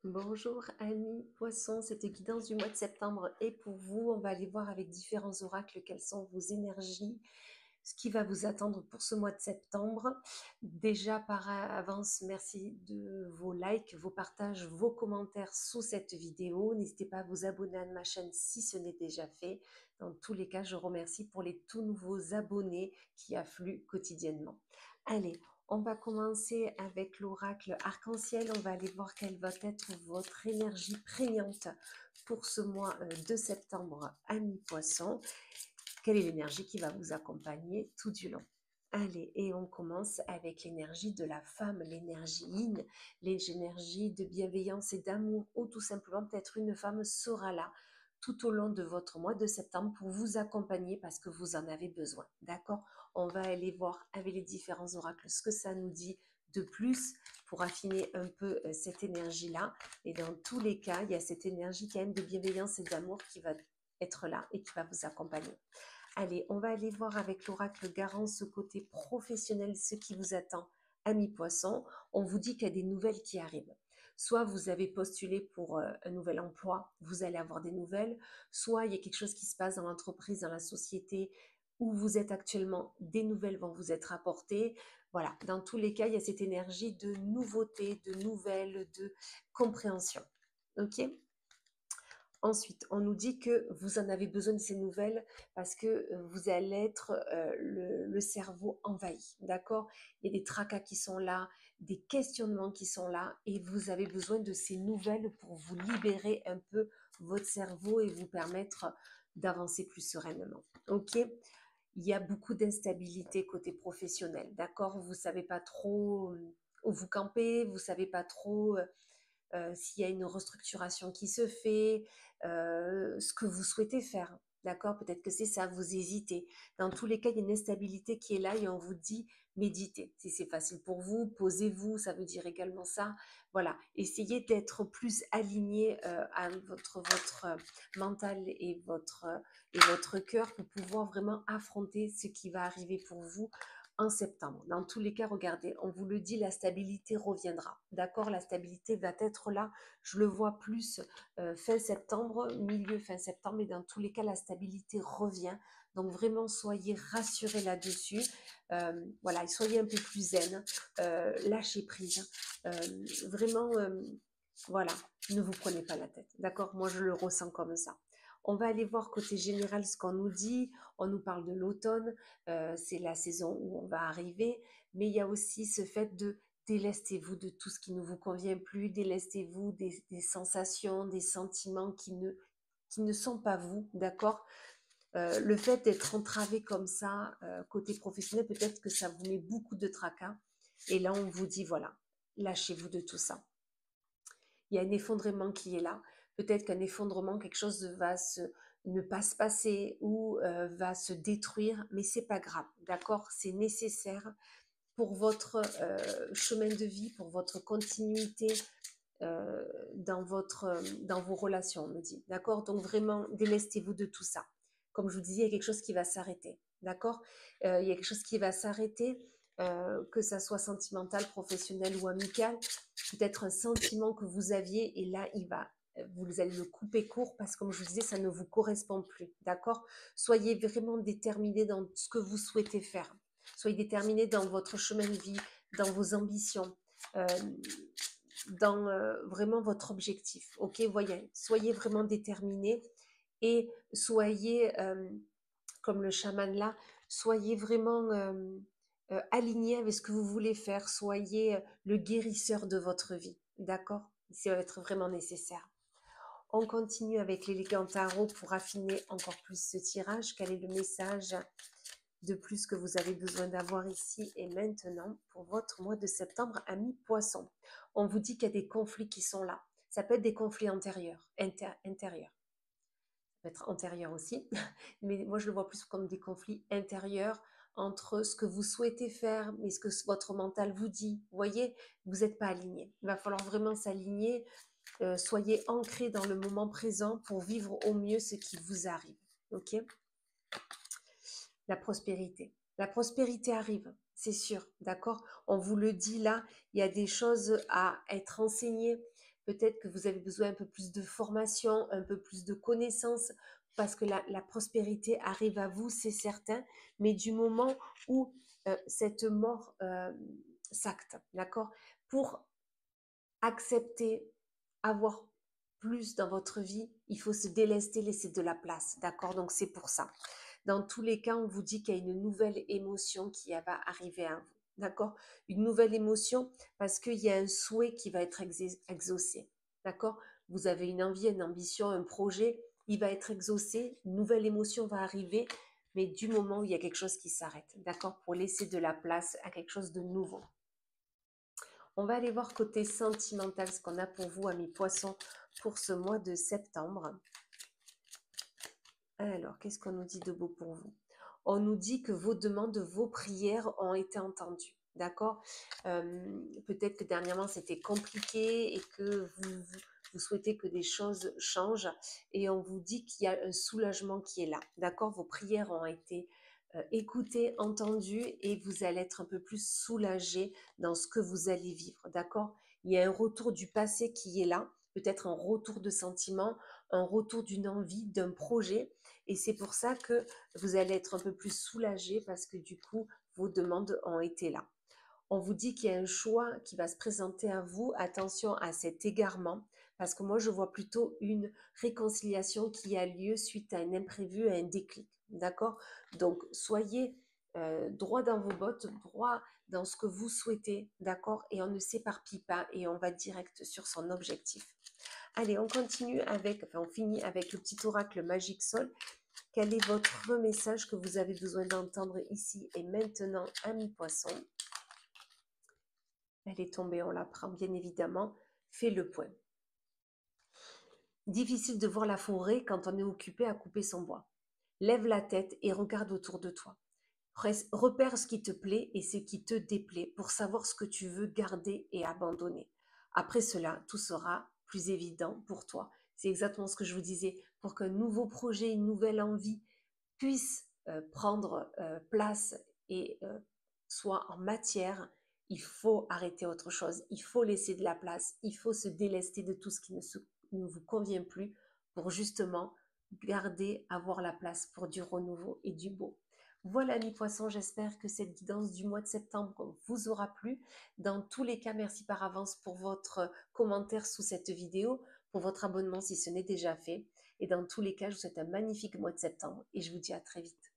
Bonjour Annie Poisson, cette guidance du mois de septembre est pour vous. On va aller voir avec différents oracles quelles sont vos énergies, ce qui va vous attendre pour ce mois de septembre. Déjà par avance, merci de vos likes, vos partages, vos commentaires sous cette vidéo. N'hésitez pas à vous abonner à ma chaîne si ce n'est déjà fait. Dans tous les cas, je remercie pour les tout nouveaux abonnés qui affluent quotidiennement. Allez, on va commencer avec l'oracle arc-en-ciel. On va aller voir quelle va être votre énergie prégnante pour ce mois de septembre à mi-poisson. Quelle est l'énergie qui va vous accompagner tout du long? Allez, et on commence avec l'énergie de la femme, l'énergie yin, l'énergie de bienveillance et d'amour, ou tout simplement peut-être une femme sera là tout au long de votre mois de septembre pour vous accompagner parce que vous en avez besoin. D'accord? On va aller voir avec les différents oracles ce que ça nous dit de plus pour affiner un peu cette énergie-là. Et dans tous les cas, il y a cette énergie quand même de bienveillance et d'amour qui va être là et qui va vous accompagner. Allez, on va aller voir avec l'oracle Garance ce côté professionnel, ce qui vous attend à mi-poisson. On vous dit qu'il y a des nouvelles qui arrivent. Soit vous avez postulé pour un nouvel emploi, vous allez avoir des nouvelles. Soit il y a quelque chose qui se passe dans l'entreprise, dans la société où vous êtes actuellement, des nouvelles vont vous être apportées. Voilà, dans tous les cas, il y a cette énergie de nouveauté, de nouvelles, de compréhension. Ok? Ensuite, on nous dit que vous en avez besoin de ces nouvelles parce que vous allez être le cerveau envahi, d'accord? Il y a des tracas qui sont là, des questionnements qui sont là et vous avez besoin de ces nouvelles pour vous libérer un peu votre cerveau et vous permettre d'avancer plus sereinement, ok? Il y a beaucoup d'instabilité côté professionnel, d'accord? Vous ne savez pas trop où vous campez, vous ne savez pas trop s'il y a une restructuration qui se fait, ce que vous souhaitez faire. D'accord? Peut-être que c'est ça, vous hésitez. Dans tous les cas, il y a une instabilité qui est là et on vous dit méditez. Si c'est facile pour vous, posez-vous, ça veut dire également ça. Voilà, essayez d'être plus aligné à votre mental et votre cœur pour pouvoir vraiment affronter ce qui va arriver pour vous en septembre. Dans tous les cas, regardez, on vous le dit, la stabilité reviendra. D'accord? La stabilité va être là. Je le vois plus fin septembre, milieu fin septembre, et dans tous les cas, la stabilité revient. Donc vraiment, soyez rassurés là-dessus. Voilà, soyez un peu plus zen, lâchez prise. Vraiment, voilà, ne vous prenez pas la tête. D'accord? Moi, je le ressens comme ça. On va aller voir côté général ce qu'on nous dit. On nous parle de l'automne, c'est la saison où on va arriver, mais il y a aussi ce fait de délestez-vous de tout ce qui ne vous convient plus, délestez-vous des sensations, des sentiments qui ne sont pas vous, d'accord? Le fait d'être entravé comme ça, côté professionnel, peut-être que ça vous met beaucoup de tracas. Et là, on vous dit, voilà, lâchez-vous de tout ça. Il y a un effondrement qui est là. Peut-être qu'un effondrement, quelque chose ne pas se passer ou va se détruire, mais c'est pas grave, d'accord? C'est nécessaire pour votre chemin de vie, pour votre continuité dans vos relations, on me dit, d'accord? Donc vraiment, délestez-vous de tout ça. Comme je vous disais, il y a quelque chose qui va s'arrêter, d'accord? Il y a quelque chose qui va s'arrêter, que ça soit sentimental, professionnel ou amical, peut-être un sentiment que vous aviez et là, vous allez le couper court parce que comme je vous disais, ça ne vous correspond plus, d'accord? Soyez vraiment déterminés dans ce que vous souhaitez faire. Soyez déterminés dans votre chemin de vie, dans vos ambitions, euh, dans vraiment votre objectif. Ok, voyez, soyez vraiment déterminés et soyez, comme le chaman là, soyez vraiment alignés avec ce que vous voulez faire. Soyez le guérisseur de votre vie. D'accord? Ça va être vraiment nécessaire. On continue avec l'élégant tarot pour affiner encore plus ce tirage. Quel est le message de plus que vous avez besoin d'avoir ici et maintenant pour votre mois de septembre à mi-poisson? On vous dit qu'il y a des conflits qui sont là. Ça peut être des conflits antérieurs, intérieurs. Ça peut être antérieur aussi, mais moi je le vois plus comme des conflits intérieurs entre ce que vous souhaitez faire, mais ce que votre mental vous dit. Vous voyez, vous n'êtes pas aligné. Il va falloir vraiment s'aligner. Soyez ancrés dans le moment présent pour vivre au mieux ce qui vous arrive. Ok? La prospérité. La prospérité arrive, c'est sûr, d'accord? On vous le dit là, il y a des choses à être enseignées. peut-être que vous avez besoin un peu plus de formation, un peu plus de connaissances, parce que la prospérité arrive à vous, c'est certain, mais du moment où cette mort s'acte, d'accord? Pour accepter, avoir plus dans votre vie, il faut se délester, laisser de la place, d'accord? Donc c'est pour ça. Dans tous les cas, on vous dit qu'il y a une nouvelle émotion qui va arriver à vous, d'accord? Une nouvelle émotion parce qu'il y a un souhait qui va être exaucé, d'accord? Vous avez une envie, une ambition, un projet, il va être exaucé, une nouvelle émotion va arriver, mais du moment où il y a quelque chose qui s'arrête, d'accord? Pour laisser de la place à quelque chose de nouveau. On va aller voir côté sentimental ce qu'on a pour vous, amis poissons, pour ce mois de septembre. Alors, qu'est-ce qu'on nous dit de beau pour vous? On nous dit que vos demandes, vos prières ont été entendues. D'accord. Peut-être que dernièrement c'était compliqué et que vous souhaitez que des choses changent et on vous dit qu'il y a un soulagement qui est là. D'accord. Vos prières ont été écoutées, entendues et vous allez être un peu plus soulagé dans ce que vous allez vivre. D'accord. Il y a un retour du passé qui est là, peut-être un retour de sentiment, un retour d'une envie, d'un projet. Et c'est pour ça que vous allez être un peu plus soulagé parce que du coup, vos demandes ont été là. On vous dit qu'il y a un choix qui va se présenter à vous. Attention à cet égarement, parce que moi, je vois plutôt une réconciliation qui a lieu suite à un imprévu, à un déclic. D'accord. Donc, soyez droit dans vos bottes, droit dans ce que vous souhaitez. D'accord. Et on ne s'éparpille pas et on va direct sur son objectif. Allez, on continue avec, enfin, on finit avec le petit oracle Magic Sol. Quel est votre message que vous avez besoin d'entendre ici et maintenant, ami poisson? Elle est tombée, on la prend bien évidemment. Fais le point. Difficile de voir la forêt quand on est occupé à couper son bois. Lève la tête et regarde autour de toi. Repère ce qui te plaît et ce qui te déplaît pour savoir ce que tu veux garder et abandonner. Après cela, tout sera plus évident pour toi. C'est exactement ce que je vous disais. Pour qu'un nouveau projet, une nouvelle envie puisse prendre place et soit en matière, il faut arrêter autre chose, il faut laisser de la place, il faut se délester de tout ce qui ne vous convient plus pour justement garder, avoir la place pour du renouveau et du beau. Voilà mes poissons, j'espère que cette guidance du mois de septembre vous aura plu. Dans tous les cas, merci par avance pour votre commentaire sous cette vidéo, pour votre abonnement si ce n'est déjà fait. Et dans tous les cas, je vous souhaite un magnifique mois de septembre et je vous dis à très vite.